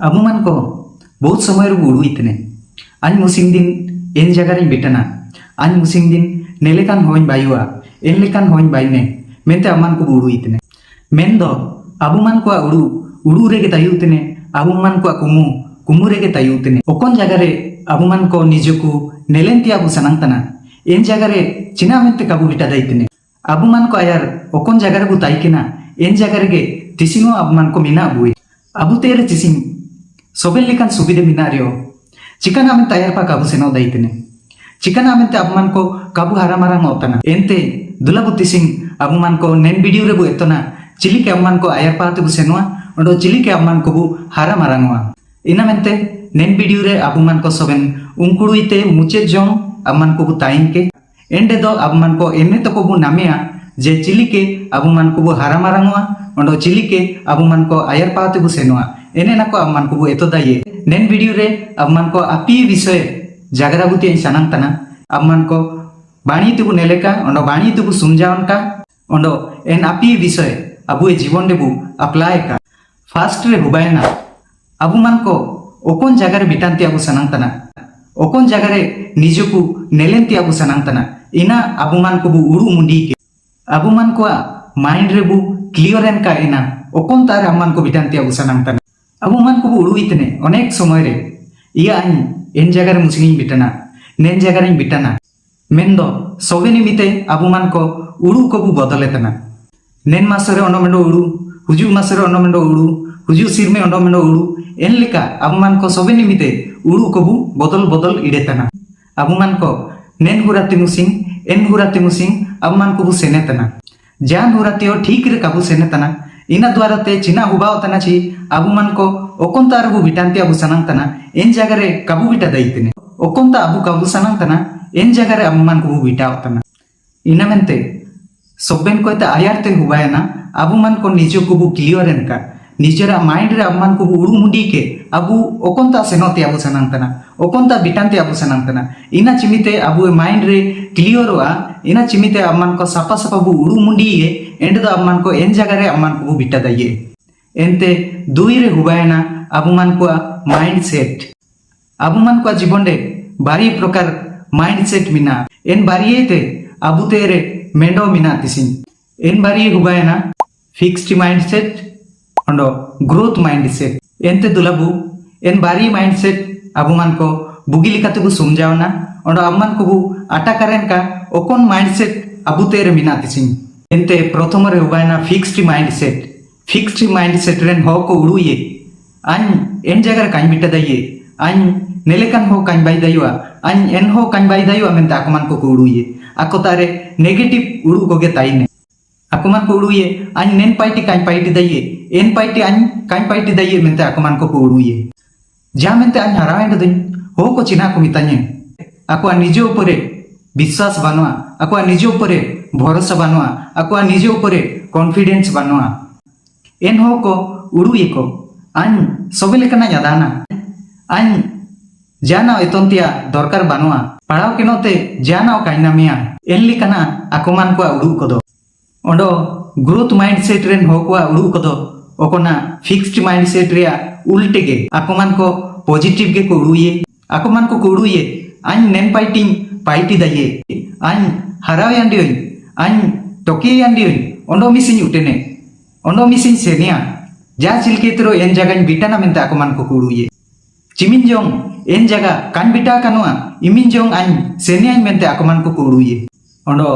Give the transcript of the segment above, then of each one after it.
अब मन को बहुत समय उड़ू इतने आज मुसिंग दिन एन जगह बिटना आज मुसिंग दिन नेलेकान होइन बायुआ एन लेकान होइन बायुने मेनते अमन को उड़ू इतने मेन दो अब मन को उड़ू रेगे तायुतने अब मन को कुमु कुमु रेगे तायुतने ओकोन जगह रे अब मन को निजकु नेलेंती अब सनंतना एन जगह रे चिना मेंते काबू बिटा दाइतने अब मन को यार ओकोन जगह रे ताइकेना एन जगह रे तिसिनो अब मन को मिना बुई अब तेरे तिसिंग सोबेल लेकान सुविधा मिना रियो चिकना में तैयार पा काबू सेनो दाइतने चिकना में अब मन को काबू हारा मारा मोतना एनते दुलाबुत्ती सिंह अब मन को नेन वीडियो रे बु एतना चिली के अब मन को आयर पाते बु सेनवा ओडो चिली के अब मन को बु हारा मारांगवा इना मेंते नेन वीडियो रे अब मन को सोबेन उंकुड़ुइते मुचे जों अब मन को बु ताइन के एंडे दो अब मन को एने तो को बु नामिया जे चिली के अब मन को बु हारा मारांगवा ओडो चिली के अब मन को आयर पाते बु सेनवा एने ना को अब मन को बु एतो दाये नेन वीडियो रे अब मन को अपी विषय जागराबुती सनांग तना अब मन को बाणी तुबु नेलेका ओंडो बाणी तुबु सुमजावन का ओंडो एन अपी विषय अबुए जीवन रे बु अप्लाई का फास्ट रे हुबायना अब मन को ओकोन जगह रे बिटांती अब सनांग तना ओकोन जगह रे निजकु नेलेंती अब सनांग तना इना अब मन को बु उड़ू मुंडी के अब मन को माइंड रे बु क्लियर एन का इना ओकोन तार अब मन को बिटांती अब सनांग तना अब मन को उड़ू इतने अनेक समय रे इया आइन एन जगह रे मुसिंग बिटना नेन जगह रे बिटना मेन दो सोबे निमिते अब मन को उड़ू को बु बदले तना नेन मासरे ओनो मेंडो उड़ू हुजु मासरे ओनो मेंडो उड़ू हुजु सिर में ओनो मेंडो उड़ू एन लेका अब मन को सोबे निमिते उड़ू को बु बदल बदल इडे तना अब मन को नेन हुराती मुसिंग एन हुराती मुसिंग अब मन को बु सेने तना जान हुराती ठीक रे काबू सेने तना इना द्वारा ते चिना हुबाव तना ची अब मन को ओकोंता अरबु बिटांती अब सनांग तना एन जगह रे काबू बिटा दाइतने ओकोंता अबु काबू सनांग तना एन जगह रे अब मन को बिटाव तना इना मेंते सोबेन को ते आयारते हुबायना अब मन को निजो को बु क्लियर एन का निजरा माइंड रे अब मन को उड़ू मुंडी के अबु ओकोंता सेनोते अब सनांग तना ओकोंता बिटांती अब सनांग तना इना चिमिते अबु माइंड रे क्लियर वा इना चिमिते अब मन को सापा सापा बु उड़ू मुंडी ये एंड दो अब मन को एन जगह रे अब मन को बिटा दाइए एनते दुई रे हुबायना अब मन को माइंड सेट अब मन को जीवन रे बारी प्रकार माइंड सेट मिना एन बारी ते अब तेरे मेंडो मिना तिसिन एन बारी हुबायना फिक्स्ड माइंड सेट अंडो ग्रोथ माइंड सेट एनते दुलाबु एन बारी माइंड सेट अब मन को बुगी लिकाते बु समझावना अंडो अब मन को बु आटा करेन का ओकोन माइंड सेट अब तेरे मिना तिसिन एनते प्रथम रे हुबायना फिक्स्ड माइंड सेट रेन हो को उड़ुए आन एन जगह काई बिटा दाइए आन नेलेकान हो काई बाई दाइवा आन एन हो काई बाई दाइवा मेनते आकमान को उड़ुए आको तारे नेगेटिव उड़ू कोगे ताइने आकमान को उड़ुए आन नेन पाइटी काई पाइटी दाइए एन पाइटी आन काई पाइटी दाइए मेनते आकमान को उड़ुए जा मेनते आन हरावेंड दिन हो को चिना को मिताने आको निजे उपरे विश्वास बानुआ आको निजे उपरे भरोसा बानुआ आको निजे उपरे कॉन्फिडेंस बानुआ एन हो को उड़ुए को आन सोबे लेकना यादाना आन जाना एतंतिया दरकार बानुआ पढ़ाव के नोते जाना काइना मिया एन लेकना आकमान को उड़ू को दो ओडो ग्रोथ माइंड सेट रेन हो को उड़ू को दो ओकोना फिक्स्ड माइंड सेट रिया उल्टे के आकमान को पॉजिटिव के को उड़ुए आकमान को उड़ुए आन नेन पाइटी दाइए आन हराव यांडियो आन टोके यांडियो ओंडो मिसिन उटेने ओंडो मिसिन सेनिया जा चिलकेतरो एन जगह बिटाना मेंते आकमान को उड़ुए चिमिन जों एन जगह कान बिटा कानुआ इमिन जों आन सेनिया मेंते आकमान को उड़ुए ओंडो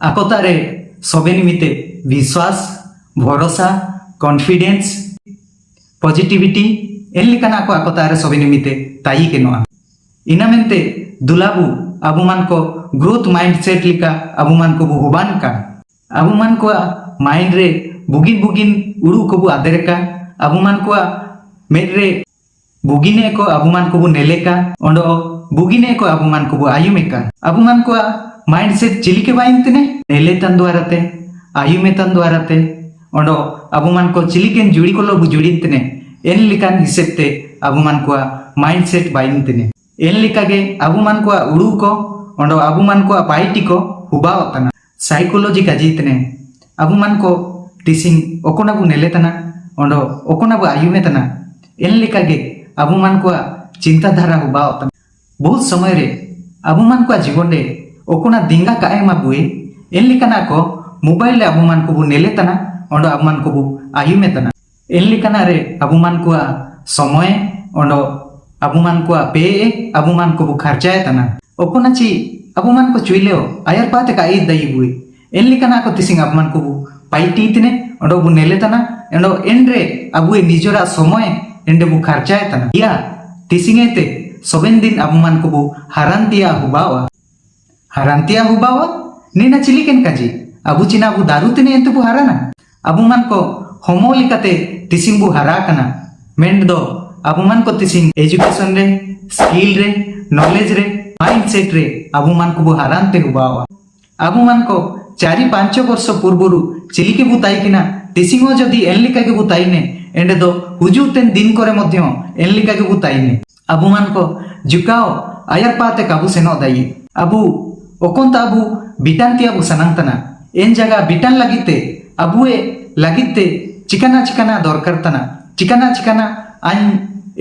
आकोतारे सोबे निमिते विश्वास भरोसा कॉन्फिडेंस पॉजिटिविटी एन लेकाना को आकोतारे सोबे निमिते ताई केनोआ इना मेंते दुलाबु अब मन को ग्रोथ माइंड सेट लिका अब मन को हुबान का अब मन को माइंड रे बुगिन बुगिन उड़ू को बु आदरे का अब मन को मेड रे बुगिने को अब मन को बु नेले का ओंडो बुगिने को अब मन को बु आयुमे का अब मन को माइंड सेट चिली के बाइंतने नेले तन द्वाराते आयुमे तन द्वाराते ओंडो अब मन को चिली के जुड़ी को लो बु जुड़ीतने एन लिकान हिसेबते अब मन को माइंड सेट बाइंतने एन लिकागे अब मन को उड़ू को ओंडो अब मन को पाइटी को हुबाव तना साइकोलॉजी का जीतने अब मन को टिसिंग ओकोना बु नेले तना ओंडो ओकोना बु आयुमे तना एन लेका गे अबु मान को चिंताधारा हुबाव तना बहुत समय रे अबु मान को जीवन रे ओकोना दिंगा काए माबुए एन लेकाना को मोबाइल अबु मान को नेले तना ओंडो अबु मान को आयुमे तना एन लेकाना रे अबु मान को समय ओंडो अबु मान को पे अबु मान को खर्चाए तना ओकोना ची अबु मान को चुइलेओ आयर पाते का ई दई बुए एन लेकाना को तिसिंग अबु मान को पाइटी इतने ओंडो बु नेले तना एंडो एनरे अबुए निजोरा समय एंडे बु खर्चाए तना या तिसिंगेते सोबेन दिन अबु मान को हारांतिया हुबावा नीना चिलिकेन काजी अबु चिना अबु दारू तिने एंतु बु हाराना अबु मान को होमो लिकाते तिसिंग बु हारा कना मेंड दो अबु मान को तिसिंग एजुकेशन रे स्किल रे नॉलेज रे माइंडसेट रे अबु मान को बु हारांते हुबावा अबु मान को 4-5 वर्ष पूर्वरु चिलिके बुताई किना तिसिंगो जदी एनलिका के बुताईने एंडे दो हुजुतेन दिन करे मध्य एनलिका के बुताईने अबु मान को जुकाओ आयर पाते काबू सेनो दाई अबु ओकोंता अबु बिटानती अबु सनांगतना एन जगह बिटान लागिते अबुए लागिते चिकाना दरकार तना चिकाना आइन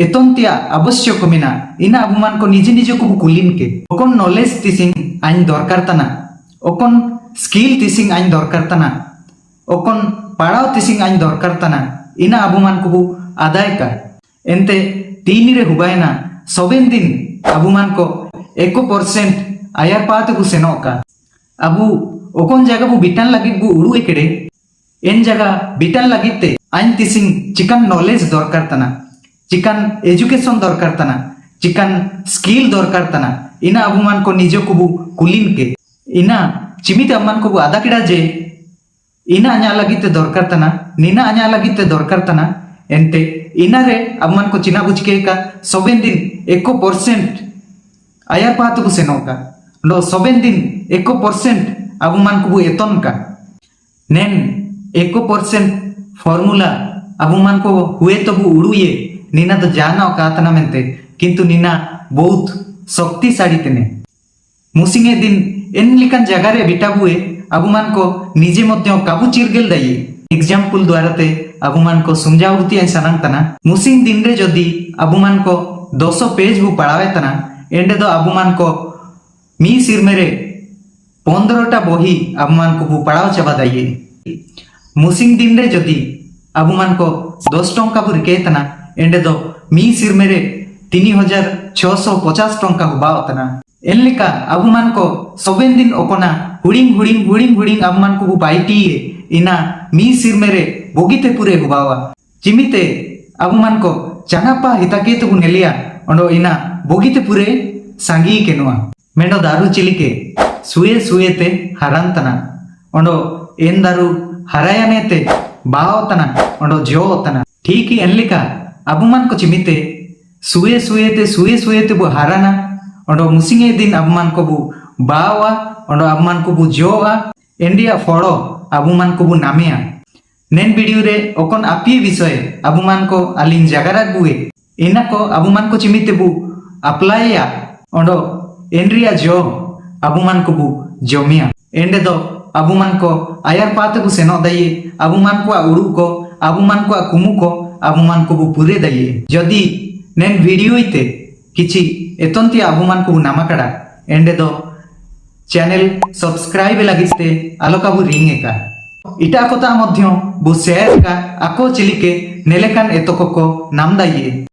एतोंतिया आवश्यक मिना इना अबु मान को निजे को कुलिन के ओकोन नॉलेज तिसिंग आइन दरकार तना ओकोन स्किल तिसिंग आइन दरकार तना ओकोन पढ़ाओ तिसिंग आइन दरकार तना इना अबु मान को आदाय का एंते तीन रे हुबायना सोबेन दिन अबु मान को 1% आयर पाते को सेनो का अबु ओकोन जगह बु बिटान लगी बु उड़ू एकेडे एन जगह बिटान लगिते आइन तिसिंग चिकन नॉलेज दरकार तना चिकन एजुकेशन दरकार तना चिकन स्किल दरकार तना इना अबु मान को निजो को कुलिन के इना चिमित अम्मान को आदा किड़ा जे इना अन्या लगिते दरकार तना नीना अन्या लगिते दरकार तना एंते इना रे अबु मान को चिना बुझके का सोबेन दिन 1% आयर पात को सेनो का लो सोबेन दिन 1% अबु मान को एतन का नेन 1% फॉर्मूला अबु मान को हुए तो उड़ुए नीना तो जाना का तना मेंते किंतु नीना बहुत शक्तिशाली तेने मुसिंगे दिन एन लिकन जगह रे बिटा बुए अबु मान को निजे मध्य काबू चिरगेल दाई एग्जाम्पल द्वारा ते अबु मान को समझावती आई सनांग तना मुसिंग दिन रे जदी अबु मान को 200 पेज बु पढ़ावे तना एंडे दो अबु मान को मी सिर मेरे 15टा बही अबु मान को बु पढ़ाव चबा दाई मुसिंग दिन रे जदी अबु मान को 10 टंका बु रिके तना एंडे दो मी सिर मेरे 3650 टंका हुबाव तना एनलिका अबु मान को सोबेन दिन ओकोना हुडिंग अबु मान को बाइटी इना मी सिर मेरे बोगीते पूरे हुबावा चिमिते अबु मान को चानापा हिताके तो नेलिया ओंडो इना बोगीते पूरे सांगी केनुआ मेंडो दारू चिलिके सुए हरांतना ओंडो एन दारू हरायानेते बावतना ओंडो जो तना ठीक ही एनलिका अबु मान को चिमिते सुए बु हराना ओंडो मुसिंगे दिन अबु मान को बु बावा ओंडो अबु मान को बु जोआ इंडिया फड़ो अबु मान को बु नामिया नेन वीडियो रे ओकोन आपी विषय अबु मान को अलिन जगरा बुए इना को अबु मान को चिमिते बु अप्लाइया ओंडो एनरिया जो अबु मान को बु जोमिया एंडे दो अबु मान को आयर पाते को सेनो दाइए अबु मान को उड़ू को अबु मान को कुमु को अबु मान को बु पूरे दाइए जदी नेन वीडियो इते किछि एतंती अबु मान को नामाकड़ा एंडे दो चैनल सब्सक्राइब लगिते आलोका बु रिंग एका इटा कोता मध्य बु शेयर का आको चिलिके नेलेकान एतको को नाम दाइए।